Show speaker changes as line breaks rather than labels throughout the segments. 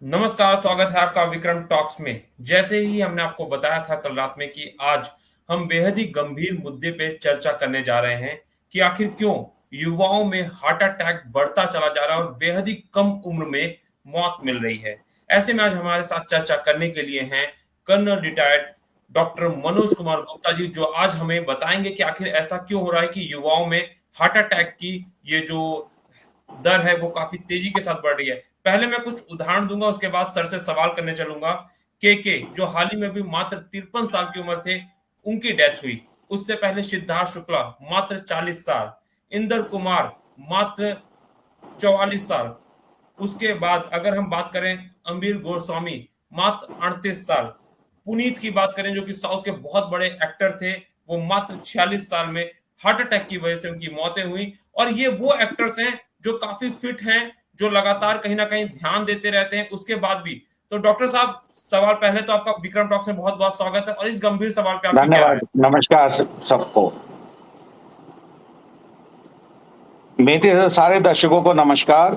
नमस्कार, स्वागत है आपका विक्रम टॉक्स में। जैसे ही हमने आपको बताया था कल रात में कि आज हम बेहद ही गंभीर मुद्दे पे चर्चा करने जा रहे हैं कि आखिर क्यों युवाओं में हार्ट अटैक बढ़ता चला जा रहा है और बेहद ही कम उम्र में मौत मिल रही है। ऐसे में आज हमारे साथ चर्चा करने के लिए हैं colonel retired doctor Manoj Kumar Gupta ji, जो आज हमें बताएंगे कि आखिर ऐसा क्यों हो रहा है कि युवाओं में हार्ट अटैक की ये जो दर है वो काफी तेजी के साथ बढ़ रही है। पहले मैं कुछ उदाहरण दूंगा, उसके बाद सर से सवाल करने चलूंगा। के जो हाल ही में भी मात्र 53 साल की उम्र थे, उनकी डेथ हुई। उससे पहले सिद्धार्थ शुक्ला मात्र 40 साल, इंदर कुमार मात्र 44 साल। उसके बाद अगर हम बात करें अमरीश गोस्वामी मात्र 38 साल। पुनीत की बात करें जो कि साउथ के बहुत बड़े एक्टर थे, वो मात्र 46 साल में हार्ट अटैक की वजह से उनकी मौतें हुई। और ये वो एक्टर्स हैं जो काफी फिट हैं, जो लगातार कहीं ना कहीं ध्यान देते रहते हैं उसके बाद भी। तो डॉक्टर साहब, सवाल पहले तो आपका विक्रम टॉक्स में बहुत बहुत स्वागत है, और इस गंभीर सवाल पे आपकी क्या राय
धन्यवाद।
है?
नमस्कार सबको। मेरे सारे दर्शकों को नमस्कार।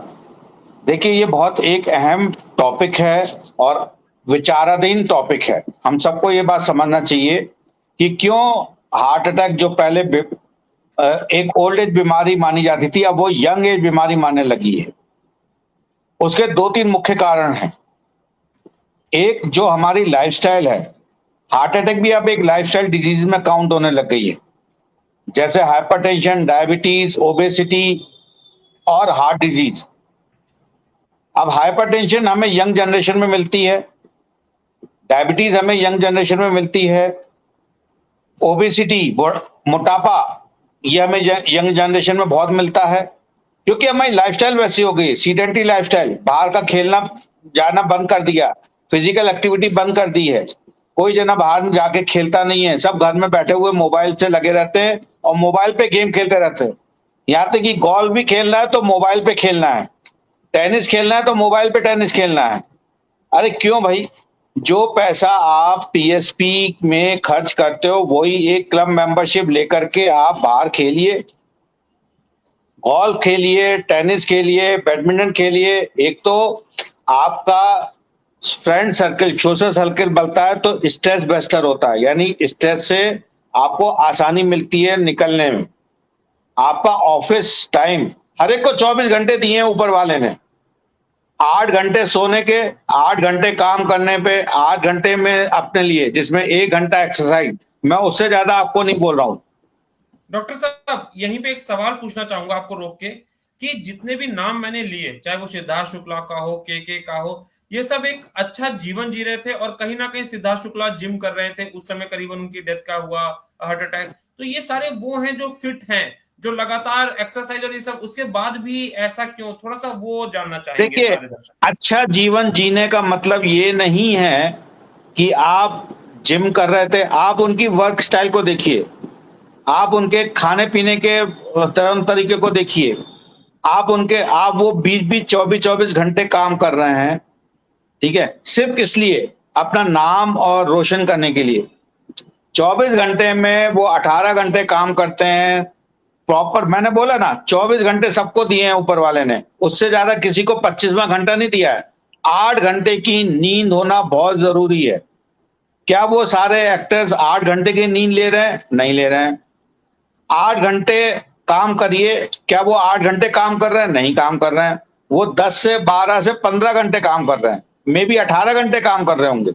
देखिए, ये बहुत एक अहम टॉपिक है और विचाराधीन टॉपिक है। हम सबको ये बात समझना चाहिए कि क्यों हार्ट अटैक, जो पहले एक ओल्ड एज बीमारी मानी जाती थी, अब वो यंग एज बीमारी मानने लगी है। उसके दो तीन मुख्य कारण हैं। एक, जो हमारी लाइफस्टाइल है। हार्ट अटैक भी अब एक लाइफस्टाइल डिजीज में काउंट होने लग गई है, जैसे हाइपरटेंशन, डायबिटीज, ओबेसिटी और हार्ट डिजीज। अब हाइपरटेंशन हमें यंग जनरेशन में मिलती है, डायबिटीज हमें यंग जनरेशन में मिलती है, ओबेसिटी, मोटापा, ये हमें यंग जनरेशन में बहुत मिलता है, क्योंकि हमारी लाइफस्टाइल वैसी हो गई, सीडेंटरी लाइफस्टाइल। बाहर का खेलना जाना बंद कर दिया, फिजिकल एक्टिविटी बंद कर दी है। कोई जना बाहर जाके खेलता नहीं है, सब घर में बैठे हुए मोबाइल से लगे रहते हैं और मोबाइल पे गेम खेलते रहते हैं। यहाँ तक कि गोल्फ भी खेलना है तो मोबाइल पे खेलना है, टेनिस खेलना है तो मोबाइल पे टेनिस खेलना है। अरे क्यों भाई? जो पैसा आप पीएसपी में खर्च करते हो, वही एक क्लब मेंबरशिप लेकर के आप बाहर खेलिए, गोल्फ खेलिए, टेनिस खेलिए, बैडमिंटन खेलिए। एक तो आपका फ्रेंड सर्कल, सोशल सर्कल बनता है, तो स्ट्रेस बस्टर होता है, यानी स्ट्रेस से आपको आसानी मिलती है निकलने में। आपका ऑफिस टाइम, हर एक को 24 घंटे दिए हैं ऊपर वाले ने। 8 घंटे सोने के, 8 घंटे काम करने पे, 8 घंटे में अपने लिए, जिसमें 1 घंटा एक्सरसाइज। मैं उससे ज्यादा आपको नहीं बोल रहा हूं।
डॉक्टर साहब, यहीं पे एक सवाल पूछना चाहूंगा आपको रोक के कि जितने भी नाम मैंने लिए, चाहे वो सिद्धार्थ शुक्ला का हो, के का हो, ये सब एक अच्छा जीवन जी रहे थे। और कहीं ना कहीं सिद्धार्थ शुक्ला जिम कर रहे थे उस समय, करीबन उनकी डेथ का हुआ हार्ट अटैक। तो ये सारे वो हैं जो फिट हैं, जो लगातार एक्सरसाइज और ये सब, उसके बाद भी ऐसा क्यों? थोड़ा सा वो जानना चाहेंगे
देखिए,
सारे दर्शक।
अच्छा जीवन जीने का मतलब ये नहीं है कि आप जिम कर रहे थे। आप उनकी वर्क स्टाइल को देखिए, आप उनके खाने पीने के तरह तरीके को देखिए। आप वो 20-20, 24-24 घंटे काम कर रहे हैं, ठीक है, सिर्फ किस लिए? अपना नाम और रोशन करने के लिए। 24 घंटे में वो 18 घंटे काम करते हैं प्रॉपर। मैंने बोला ना, 24 घंटे सबको दिए हैं ऊपर वाले ने, उससे ज्यादा किसी को 25वां घंटा नहीं दिया है। 8 घंटे की नींद होना बहुत जरूरी है। क्या वो सारे एक्टर्स 8 घंटे की नींद ले रहे हैं? नहीं ले रहे हैं। 8 घंटे काम करिए, क्या वो 8 घंटे काम कर रहे हैं? नहीं काम कर रहे हैं। वो 10 से 12 से 15 घंटे काम कर रहे हैं, मे बी 18 घंटे काम कर रहे होंगे।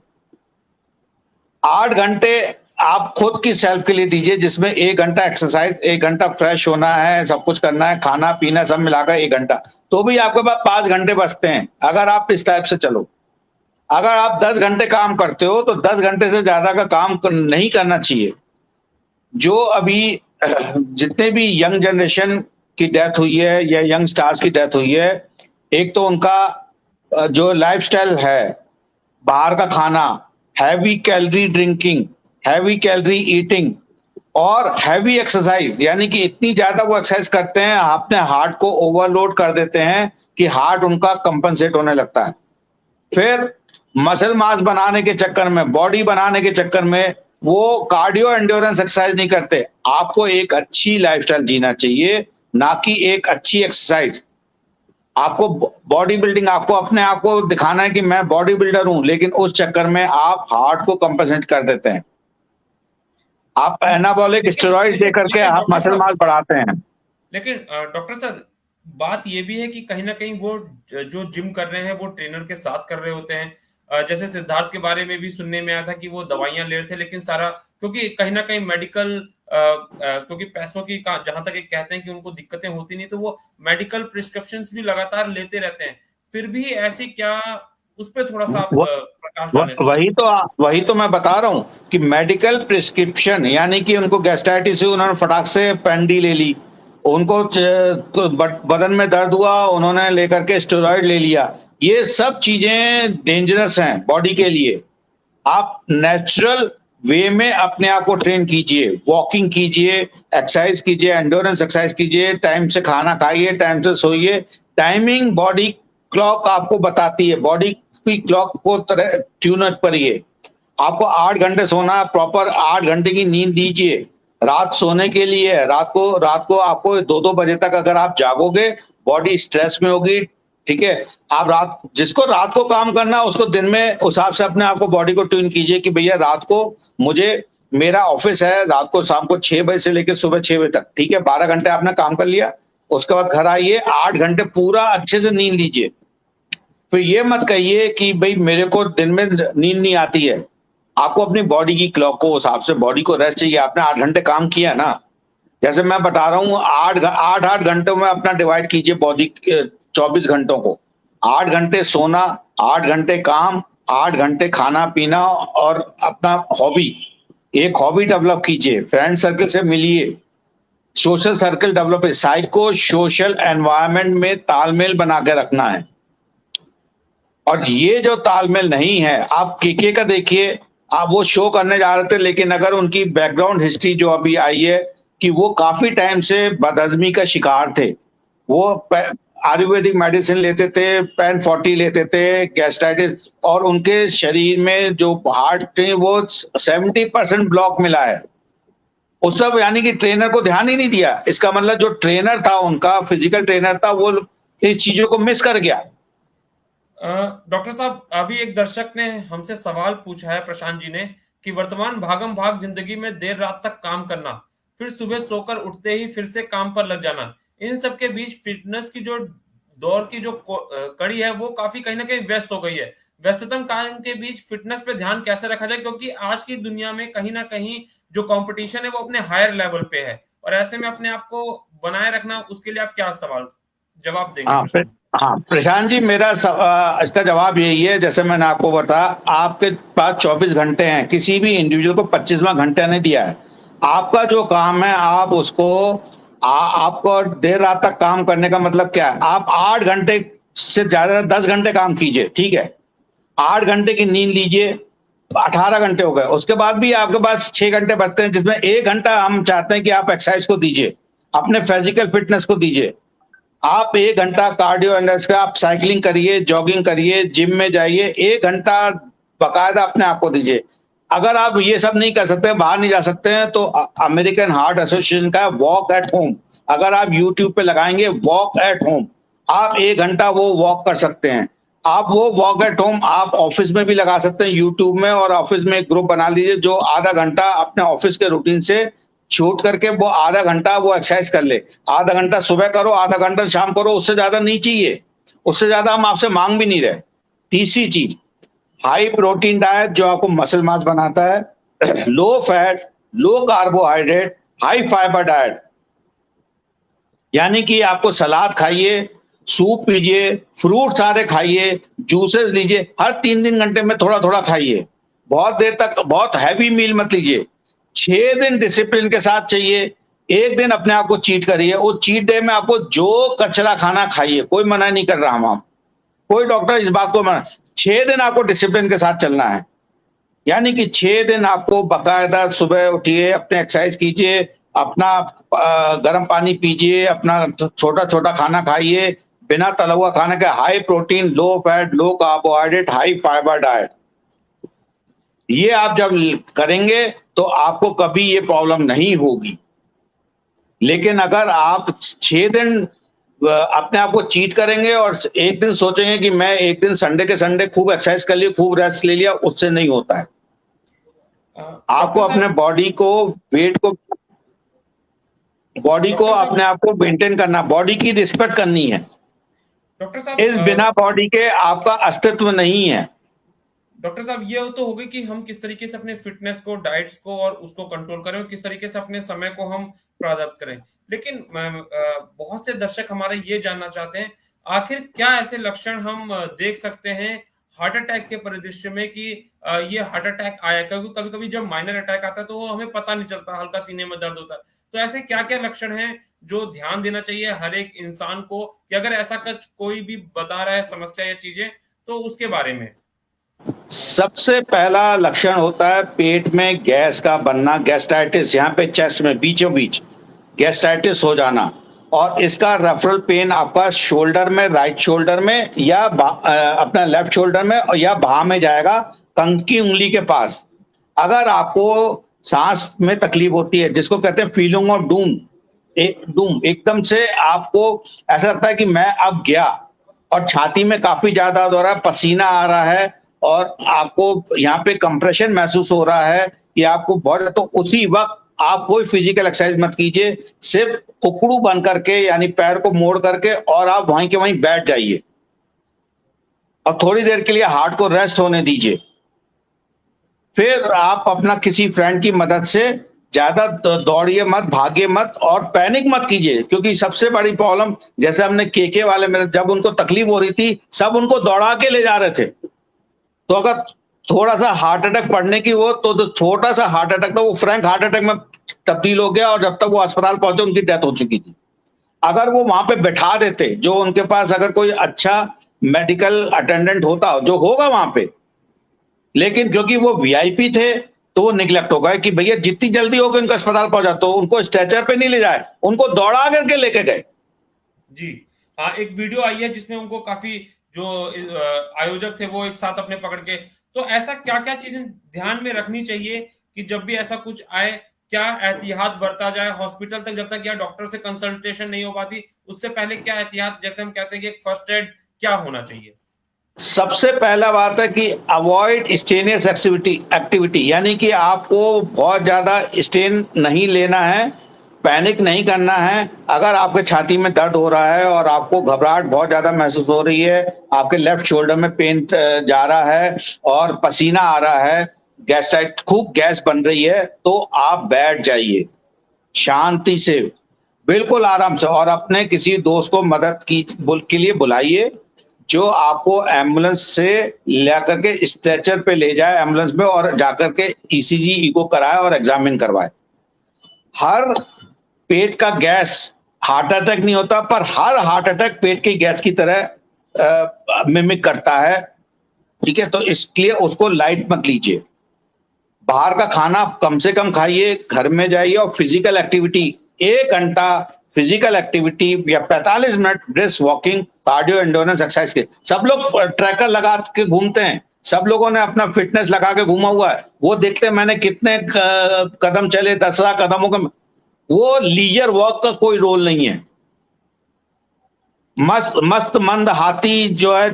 8 घंटे आप खुद की सेल्फ के लिए दीजिए, जिसमें 1 घंटा एक्सरसाइज, 1 घंटा फ्रेश होना है, सब कुछ करना है, खाना पीना सब मिलाकर 1 घंटा, तो भी आपके पास 5 घंटे बचते हैं अगर आप इस टाइप से चलो। अगर आप 10 घंटे काम करते हो तो 10 घंटे से ज्यादा का काम नहीं करना चाहिए। जो अभी जितने भी यंग जनरेशन की डेथ हुई है या यंग स्टार्स की डेथ हुई है, एक तो उनका जो लाइफस्टाइल है, बाहर का खाना, heavy calorie drinking, heavy calorie eating और हैवी एक्सरसाइज, यानी कि इतनी ज्यादा वो एक्सरसाइज करते हैं, अपने हार्ट को ओवरलोड कर देते हैं कि हार्ट उनका कंपनसेट होने लगता है। फिर मसल मास बनाने के चक्कर में, बॉडी बनाने के चक्कर में वो कार्डियो एंड्योरेंस एक्सरसाइज नहीं करते। आपको एक अच्छी लाइफस्टाइल जीना चाहिए, ना कि एक अच्छी एक्सरसाइज। आपको बॉडी बिल्डिंग, आपको अपने आप को दिखाना है कि मैं बॉडी बिल्डर हूं, लेकिन उस चक्कर में आप हार्ट को कंपनसेट कर देते हैं। आप एनाबॉलिक
लेकिन
स्टेरॉइड दे
लेकिन
करके
लेकिन
आप
डॉक्टर
मसल
साहब,
मास बढ़ाते हैं।
लेकिन डॉक्टर साहब, बात ये भी है कि कहीं ना कहीं वो जो जिम कर रहे हैं वो ट्रेनर के साथ कर रहे होते हैं। जैसे सिद्धार्थ के बारे में भी सुनने में आया था कि वो दवाइयां ले रहे थे, लेकिन सारा क्योंकि कहीं ना कहीं मेडिकल, क्योंकि पैसों की जहां तक ये कहते हैं कि उनको दिक्कतें होती नहीं, तो वो मेडिकल प्रिस्क्रिप्शंस भी लगातार लेते रहते हैं। फिर भी ऐसी क्या, उस पर थोड़ा सा आप प्रकाश डालें तो।
वही तो मैं बता रहा हूँ कि मेडिकल प्रिस्क्रिप्शन, यानी कि उनको गैस्ट्राइटिस हुई, उन्होंने फटाक से पेंडी ले ली, उनको बदन में दर्द हुआ, उन्होंने लेकर के स्टेरॉइड ले लिया। ये सब चीजें डेंजरस हैं बॉडी के लिए। आप नेचुरल वे में अपने आप को ट्रेन कीजिए, वॉकिंग कीजिए, एक्सरसाइज कीजिए, एंडोरेंस एक्सरसाइज कीजिए, टाइम से खाना खाइए, टाइम से सोइए। टाइमिंग बॉडी क्लॉक आपको बताती है, बॉडी की क्लॉक को ट्यून करिए। आपको 8 घंटे सोना है, प्रॉपर 8 घंटे की नींद दीजिए। रात सोने के लिए है, रात को आपको 2-2 बजे तक अगर आप जागोगे, बॉडी स्ट्रेस में होगी। ठीक है, आप जिसको रात को काम करना है उसको दिन में उस हिसाब से अपने आप को, बॉडी को ट्यून कीजिए कि भैया रात को मुझे, मेरा ऑफिस है रात को, शाम को 6 बजे से लेकर सुबह 6 बजे तक। ठीक है, 12 घंटे आपने काम कर लिया, उसके बाद घर आइए, 8 घंटे पूरा अच्छे से नींद लीजिए। फिर ये मत कहिए कि भाई मेरे को दिन में नींद नहीं आती है। आपको अपनी बॉडी की क्लॉक को, उस हिसाब से बॉडी को रेस्ट चाहिए। आपने 8 घंटे काम किया ना, जैसे मैं बता रहा हूँ, 8 घंटों में अपना डिवाइड कीजिए बॉडी 24 घंटों को। 8 घंटे सोना, 8 घंटे काम, 8 घंटे खाना पीना, और अपना हॉबी, एक हॉबी डेवलप कीजिए, फ्रेंड सर्कल से मिलिए, social circle develop, psycho social environment में तालमेल बना के रखना है। और ये जो तालमेल नहीं है, आप केके का देखिए, आप वो शो करने जा रहे थे, लेकिन अगर उनकी बैकग्राउंड हिस्ट्री जो अभी आई है कि वो काफी टाइम से बदहजमी का शिकार थे, वो आयुर्वेदिक मेडिसिन लेते थे, पेन 40 लेते थे, गैस्ट्राइटिस, और उनके शरीर में जो हार्ट थे वो 70% ब्लॉक मिला है। उस सब, यानी कि ट्रेनर को ध्यान ही नहीं दिया। इसका मतलब जो ट्रेनर था, उनका फिजिकल ट्रेनर था, वो इस चीजों को मिस कर गया।
डॉक्टर साहब, अभी एक दर्शक ने हमसे सवाल पूछा है, प्रशांत जी ने, कि वर्तमान भागम भाग जिंदगी में देर रात तक काम करना, फिर सुबह सोकर उठते ही फिर से काम पर लग जाना, इन सब के बीच फिटनेस की जो दौर की जो कड़ी है वो काफी कहीं ना कहीं व्यस्त हो गई है। व्यस्ततम काम के बीच फिटनेस पे ध्यान कैसे रखा जाए, क्योंकि आज की दुनिया में कहीं ना कहीं जो कंपटीशन है वो अपने हायर लेवल पे है, और ऐसे में अपने आप को बनाए रखना, उसके लिए आप क्या सवाल जवाब देंगे
हाँ
प्रशांत?
हाँ, प्रशांत जी, इसका जवाब यही है, जैसे मैंने आपको बताया, आपके पास 24 घंटे हैं, किसी भी इंडिविजुअल को 25वां घंटा नहीं दिया है। आपका जो काम है, आप उसको, आपको देर रात तक काम करने का मतलब क्या है? आप 8 घंटे से ज्यादा 10 घंटे काम कीजिए, ठीक है, 8 घंटे की नींद लीजिए, 18 घंटे हो गए। उसके बाद भी आपके पास 6 घंटे बचते हैं, जिसमें 1 घंटा हम चाहते हैं कि आप एक्सरसाइज को दीजिए, अपने फिजिकल फिटनेस को दीजिए। आप 1 घंटा कार्डियो एंडोरेंस का, आप साइकिलिंग करिए, जॉगिंग करिए, जिम में जाइए, 1 घंटा बकायदा अपने आप को दीजिए। अगर आप ये सब नहीं कर सकते, बाहर नहीं जा सकते हैं, तो अमेरिकन हार्ट एसोसिएशन का वॉक एट होम, अगर आप यूट्यूब पे लगाएंगे वॉक एट होम, आप 1 घंटा वो वॉक कर सकते हैं। आप वो वॉक एट होम आप ऑफिस में भी लगा सकते हैं यूट्यूब में, और ऑफिस में एक ग्रुप बना लीजिए जो आधा घंटा अपने ऑफिस के रूटीन से छूट करके वो आधा घंटा वो एक्सरसाइज कर ले। आधा घंटा सुबह करो, आधा घंटा शाम करो, उससे ज्यादा नहीं चाहिए, उससे ज्यादा हम आपसे मांग भी नहीं रहे। तीसरी चीज, हाई प्रोटीन डाइट जो आपको मसल मास बनाता है, लो फैट, लो कार्बोहाइड्रेट, हाई फाइबर डाइट, यानी कि आपको सलाद खाइए, सूप पीजिए, फ्रूट सारे खाइए, जूसेस लीजिए, हर 3-3 घंटे में थोड़ा थोड़ा खाइए। बहुत देर तक बहुत हैवी मील मत लीजिए। 6 दिन डिसिप्लिन के साथ चाहिए, एक दिन अपने आप को चीट करिए। वो चीट डे में आपको जो कचरा खाना खाइए, कोई मना नहीं कर रहा हम, कोई डॉक्टर इस बात को मना। 6 दिन आपको डिसिप्लिन के साथ चलना है, यानी कि 6 दिन आपको बकायदा सुबह उठिए, अपने एक्सरसाइज कीजिए, अपना गर्म पानी पीजिए, अपना छोटा छोटा खाना खाइए, बिना तला हुआ खाने के, हाई प्रोटीन, लो फैट, लो कार्बोहाइड्रेट, हाई फाइबर डाइट। ये आप जब करेंगे तो आपको कभी ये प्रॉब्लम नहीं होगी। लेकिन अगर आप 6 दिन अपने आप को चीट करेंगे और एक दिन सोचेंगे कि मैं एक दिन संडे के संडे खूब एक्सरसाइज कर ली, खूब रेस्ट ले लिया, उससे नहीं होता है। आपको
डॉक्टर
अपने
साहब
वेट को बॉडी को
डॉक्टर साहब
अपने आप को मेंटेन करना, बॉडी की रिस्पेक्ट करनी है।
डॉक्टर
इस
साहब
बिना बॉडी के आपका अस्तित्व नहीं है।
डॉक्टर साहब ये तो हो गई कि हम किस तरीके से अपने फिटनेस को, डाइट्स को और उसको कंट्रोल करें और किस तरीके से अपने समय को हम प्रारब्ध करें। लेकिन बहुत से दर्शक हमारे ये जानना चाहते हैं, आखिर क्या ऐसे लक्षण हम देख सकते हैं हार्ट अटैक के परिदृश्य में कि ये हार्ट अटैक आया? क्योंकि कभी-कभी जब माइनर अटैक आता है तो वो हमें पता नहीं चलता, हल्का सीने में दर्द होता है। तो ऐसे क्या-क्या लक्षण हैं जो ध्यान देना चाहिए हर एक इंसान को कि अगर ऐसा कुछ कोई भी बता रहा है समस्या या चीजें, तो उसके बारे में?
सबसे पहला लक्षण होता है पेट में गैस का बनना, गैस्ट्राइटिस, यहाँ पे चेस्ट में बीचों बीच गैस्ट्राइटिस हो जाना। और इसका रेफरल पेन आपका शोल्डर में, राइट शोल्डर में या अपना लेफ्ट शोल्डर में या बाह में जाएगा, कंकी उंगली के पास। अगर आपको सांस में तकलीफ होती है, जिसको कहते हैं फीलिंग ऑफ डूम, एकदम से आपको ऐसा लगता है कि मैं अब गया, और छाती में काफी ज्यादा हो रहा है, पसीना आ रहा है और आपको यहाँ पे कंप्रेशन महसूस हो रहा है कि आपको बहुत, तो उसी वक्त आप कोई फिजिकल एक्सरसाइज मत कीजिए, सिर्फ उकड़ू बन करके यानी पैर को मोड़ करके और आप वहीं के वहीं बैठ जाइए और थोड़ी देर के लिए हार्ट को रेस्ट होने दीजिए। फिर आप अपना किसी फ्रेंड की मदद से ज्यादा दौड़िए मत, भागिए मत और पैनिक मत कीजिए, क्योंकि सबसे बड़ी प्रॉब्लम, जैसे हमने केके वाले में जब उनको तकलीफ हो रही थी, सब उनको दौड़ा के ले जा रहे थे। तो अगर थोड़ा सा हार्ट अटैक पड़ने की वो तो छोटा सा हार्ट अटैक था, वो फ्रैंक हार्ट अटैक में तब्दील हो गया और जब तक वो अस्पताल पहुंचे उनकी डेथ हो चुकी थी। अगर वो वहां पे बैठा देते, जो उनके पास अगर कोई अच्छा मेडिकल अटेंडेंट होता, जो होगा वहां पे, लेकिन क्योंकि वो वीआईपी थे तो वो निगलेक्ट हो गए कि भैया जितनी जल्दी हो गए उनको अस्पताल पहुंचा, तो उनको स्ट्रेचर पे नहीं ले जाए, उनको दौड़ा करके लेके गए।
जी। हाँ, एक वीडियो आई है जिसमें उनको काफ़ी जो आयोजक थे वो एक साथ अपने पकड़ के, तो ऐसा क्या-क्या चीज़ें ध्यान में रखनी चाहिए कि जब भी ऐसा कुछ आए, क्या एहतियात बरता जाए? हॉस्पिटल तक जब तक या डॉक्टर से कंसल्टेशन नहीं हो पाती, उससे पहले क्या एहतियात, जैसे हम कहते हैं कि एक फर्स्ट एड क्या होना चाहिए?
सबसे पहला बात है कि अवॉइड स्टेनियस एक्टिविटी, यानी कि आपको बहुत ज्यादा स्टेन नहीं लेना है, पैनिक नहीं करना है। अगर आपके छाती में दर्द हो रहा है और आपको घबराहट बहुत ज्यादा महसूस हो रही है, आपके लेफ्ट शोल्डर में पेन जा रहा है और पसीना आ रहा है, गैस्ट्राइट खूब गैस बन रही है, तो आप बैठ जाइए शांति से, बिल्कुल आराम से, और अपने किसी दोस्त को मदद के लिए बुलाइए, जो आपको एम्बुलेंस से लेकर के स्ट्रेचर पे ले जाए एम्बुलेंस में और जाकर के ईसीजी, इको कराए और एग्जामिन करवाए। हर पेट का गैस हार्ट अटैक नहीं होता, पर हर हार्ट अटैक पेट की गैस की तरह मिमिक करता है। ठीक है, तो इसलिए उसको लाइट मत लीजिए। बाहर का खाना कम से कम खाइए, घर में जाइए और फिजिकल एक्टिविटी 1 घंटा फिजिकल एक्टिविटी या 45 minute brisk walking, cardio endurance exercise के। सब लोग ट्रैकर लगा के घूमते हैं, सब लोगों ने अपना फिटनेस लगा के घूमा हुआ है, वो देखते हैं मैंने कितने कदम चले, 10,000 कदमों का। वो लीजर वॉक का कोई रोल नहीं है। मस्त मस्त मंद हाथी जो है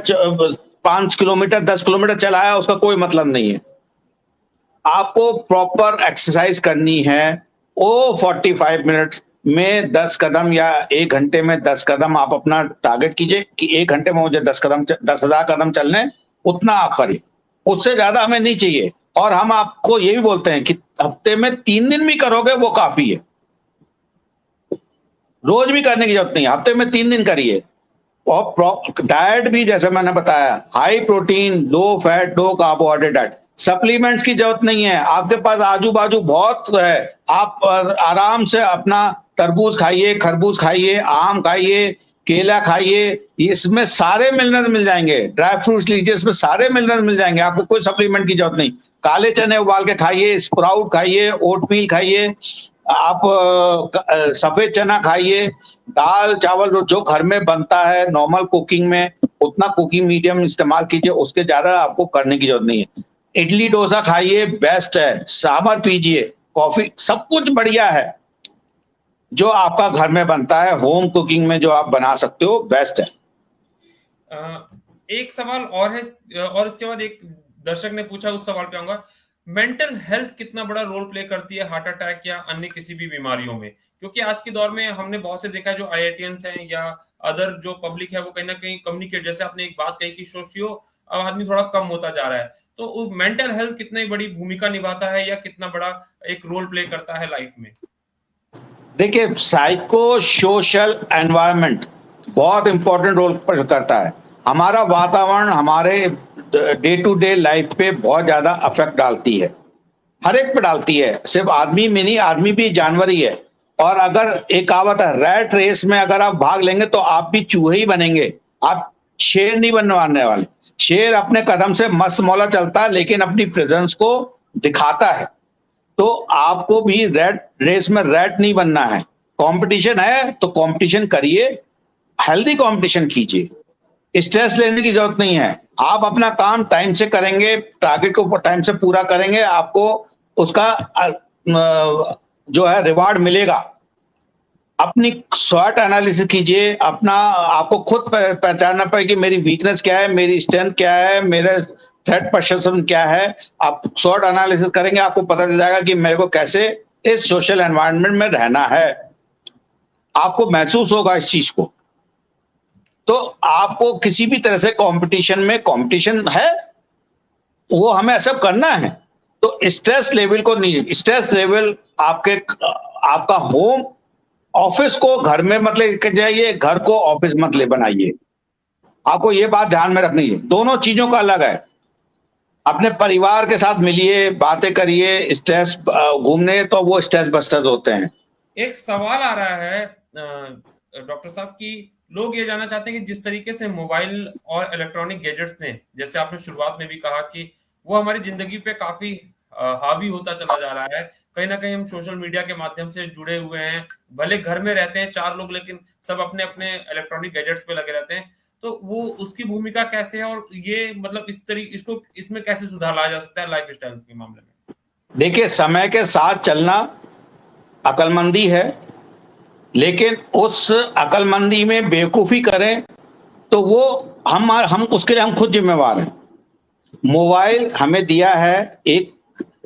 5 किलोमीटर 10 किलोमीटर चलाया, उसका कोई मतलब नहीं है। आपको प्रॉपर एक्सरसाइज करनी है। ओ 45 मिनट में 10 कदम या 1 घंटे में 10 कदम आप अपना टारगेट कीजिए कि 1 घंटे में मुझे 10,000 कदम चलने, उतना आप करिए, उससे ज्यादा हमें नहीं चाहिए। और हम आपको ये भी बोलते हैं कि हफ्ते में 3 दिन भी करोगे वो काफी है, रोज भी करने की जरूरत नहीं है, हफ्ते में 3 दिन करिए। और डाइट भी जैसे मैंने बताया, हाई प्रोटीन, लो फैट, लो कार्बोहाइड्रेट डाइट। सप्लीमेंट्स की जरूरत नहीं है, आपके पास आजू बाजू बहुत है। आप आराम से अपना तरबूज खाइए, खरबूज खाइए, आम खाइए, केला खाइए, इसमें सारे मिनरल्स मिल जाएंगे। ड्राई फ्रूट्स लीजिए, इसमें सारे मिनरल्स मिल जाएंगे, आपको कोई सप्लीमेंट की जरूरत नहीं। काले चने उबाल के खाइए, स्प्राउट खाइए, ओटमील खाइए, आप सफेद चना खाइए, दाल चावल जो घर में बनता है नॉर्मल कुकिंग में, उतना कुकिंग मीडियम इस्तेमाल कीजिए, उसके ज्यादा आपको करने की जरूरत नहीं है। इडली डोसा खाइए, बेस्ट है। सांभर पीजिए, कॉफी, सब कुछ बढ़िया है। जो आपका घर में बनता है, होम कुकिंग में जो आप बना सकते हो, बेस्ट है।
एक सवाल और है, और इसके बाद एक दर्शक ने पूछा, उस सवाल पे आऊंगा। मेंटल हेल्थ कितना बड़ा रोल प्ले करती है हार्ट अटैक या अन्य किसी भी बीमारियों में? क्योंकि आज के दौर में हमने बहुत से देखा है, जो आईआईटियंस हैं या अदर जो पब्लिक है, वो कहीं ना कहीं कम्युनिकेट, जैसे आपने एक बात कही कि सोशियो अब आदमी थोड़ा कम होता जा रहा है, तो मेंटल हेल्थ कितनी बड़ी भूमिका निभाता है या कितना बड़ा एक रोल प्ले करता है लाइफ में?
देखिए, साइको सोशल एनवायरनमेंट बहुत इंपॉर्टेंट रोल करता है। हमारा वातावरण हमारे डे टू डे लाइफ पे बहुत ज्यादा अफेक्ट डालती है, हर एक पे डालती है, सिर्फ आदमी में नहीं, आदमी भी जानवर ही है। और अगर एक कहावत है, रैट रेस में अगर आप भाग लेंगे तो आप भी चूहे ही बनेंगे, आप शेर नहीं बनने वाले। शेर अपने कदम से मस्त मौला चलता है, लेकिन अपनी प्रेजेंस को दिखाता है। तो आपको भी रैट रेस में रैट नहीं बनना है। कंपटीशन है तो कंपटीशन करिए, हेल्दी कंपटीशन कीजिए, स्ट्रेस लेने की जरूरत नहीं है। आप अपना काम टाइम से करेंगे, टारगेट को टाइम से पूरा करेंगे, आपको उसका जो है रिवार्ड मिलेगा। अपनी स्वॉट एनालिसिस कीजिए, अपना आपको खुद पहचानना पड़ेगा कि मेरी वीकनेस क्या है, मेरी स्ट्रेंथ क्या है, मेरे थ्रेट परसेप्शन क्या है। आप स्वॉट एनालिसिस करेंगे, आपको पता चल जाएगा कि मेरे को कैसे इस सोशल एनवायरनमेंट में रहना है। आपको महसूस होगा इस चीज को। तो आपको किसी भी तरह से कंपटीशन है, वो हमें एक्सेप्ट करना है। तो स्ट्रेस लेवल को नहीं, स्ट्रेस लेवल आपका होम ऑफिस को घर में मत लेके जाइए, घर को ऑफिस मत ले बनाइए। आपको ये बात ध्यान में रखनी है, दोनों चीजों का अलग है। अपने परिवार के साथ मिलिए, बातें करिए, स्ट्रेस घूमने तो वो स्ट्रेस बस्टर्स होते हैं।
एक सवाल आ रहा है डॉक्टर साहब की, लोग ये जानना चाहते हैं कि जिस तरीके से मोबाइल और इलेक्ट्रॉनिक गैजेट्स ने, जैसे आपने शुरुआत में भी कहा कि वो हमारी जिंदगी पे काफी हावी होता चला जा रहा है, कहीं ना कहीं हम सोशल मीडिया के माध्यम से जुड़े हुए हैं, भले घर में रहते हैं चार लोग, लेकिन सब अपने अपने इलेक्ट्रॉनिक गैजेट्स पे लगे रहते हैं। तो वो उसकी भूमिका कैसे है, और ये मतलब इसको इसमें कैसे सुधार लाया जा सकता है लाइफ स्टाइल के मामले में?
देखिए, समय के साथ चलना अकलमंदी है, लेकिन उस अकलमंदी में बेवकूफी करें तो वो हम उसके लिए हम खुद जिम्मेवार हैं। मोबाइल हमें दिया है, एक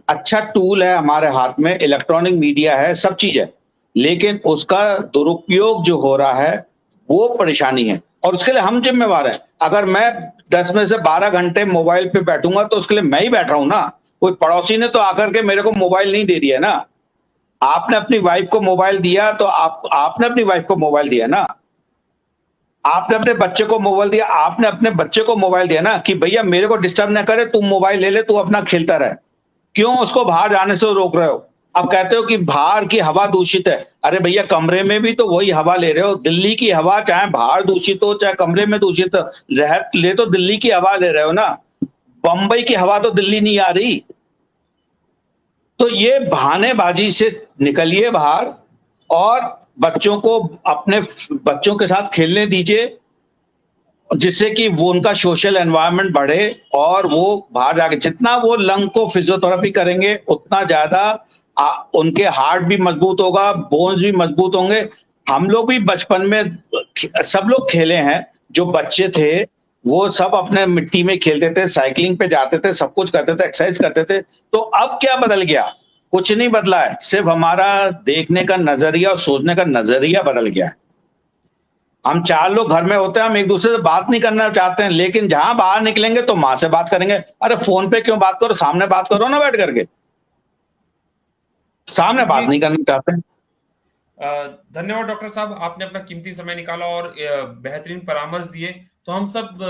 अच्छा टूल है हमारे हाथ में, इलेक्ट्रॉनिक मीडिया है, सब चीज है, लेकिन उसका दुरुपयोग जो हो रहा है वो परेशानी है, और उसके लिए हम जिम्मेवार हैं। अगर मैं 10 में से 12 घंटे मोबाइल पे बैठूंगा तो उसके लिए मैं ही बैठ रहा हूं ना, कोई पड़ोसी ने तो आकर के मेरे को मोबाइल नहीं दे दिया ना। आपने अपनी वाइफ को मोबाइल दिया तो आपने अपनी वाइफ को मोबाइल दिया ना। आपने अपने बच्चे को मोबाइल दिया, आपने अपने बच्चे को मोबाइल दिया ना, कि भैया मेरे को डिस्टर्ब ना करे, तुम मोबाइल ले ले, तू अपना खेलता रहे। क्यों उसको बाहर जाने से रोक रहे हो? अब कहते हो कि बाहर की हवा दूषित है। अरे भैया, कमरे में भी तो वही हवा ले रहे हो। दिल्ली की हवा चाहे बाहर दूषित हो, चाहे कमरे में दूषित हो, ले तो दिल्ली की हवा ले रहे हो ना। बंबई की हवा तो दिल्ली नहीं आ रही। तो ये बहानेबाजी से निकलिए बाहर, और बच्चों को अपने बच्चों के साथ खेलने दीजिए, जिससे कि वो उनका सोशल एनवायरनमेंट बढ़े, और वो बाहर जाके जितना वो लंग को फिजियोथेरेपी करेंगे उतना ज्यादा उनके हार्ट भी मजबूत होगा, बोन्स भी मजबूत होंगे। हम लोग भी बचपन में सब लोग खेले हैं, जो बच्चे थे वो सब अपने मिट्टी में खेलते थे, साइकिलिंग पे जाते थे, सब कुछ करते थे, एक्सरसाइज करते थे। तो अब क्या बदल गया? कुछ नहीं बदला है, सिर्फ हमारा देखने का नजरिया और सोचने का नजरिया बदल गया है। हम चार लोग घर में होते हैं, हम एक दूसरे से बात नहीं करना चाहते हैं, लेकिन जहां बाहर निकलेंगे तो माँ से बात करेंगे। अरे फोन पे क्यों बात करो, सामने बात करो ना बैठ करके। सामने बात
ये
नहीं करना चाहते हैं।
धन्यवाद डॉक्टर साहब, आपने अपना कीमती समय निकाला और बेहतरीन परामर्श दिए। तो हम सब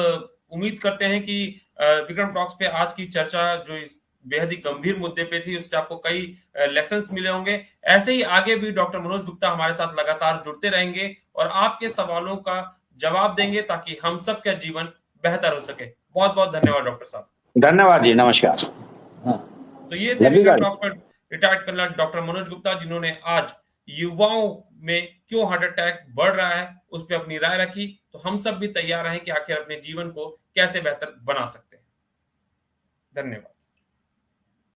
उम्मीद करते हैं कि विक्रम टॉक्स पे आज की चर्चा जो इस बेहद ही गंभीर मुद्दे पे थी, उससे आपको कई लेसन्स मिले होंगे। ऐसे ही आगे भी डॉक्टर मनोज गुप्ता हमारे साथ लगातार जुड़ते रहेंगे और आपके सवालों का जवाब देंगे, ताकि हम सब का जीवन बेहतर हो सके। बहुत बहुत धन्यवाद डॉक्टर साहब।
धन्यवाद जी, नमस्कार। हाँ,
तो ये थे
लगेगा
विक्रम
जी।
टॉक्स पर retired colonel doctor Manoj Gupta, जिन्होंने आज युवाओं में क्यों हार्ट अटैक बढ़ रहा है उस पर अपनी राय रखी। तो हम सब भी तैयार हैं कि आखिर अपने जीवन को कैसे बेहतर बना सकते हैं। धन्यवाद।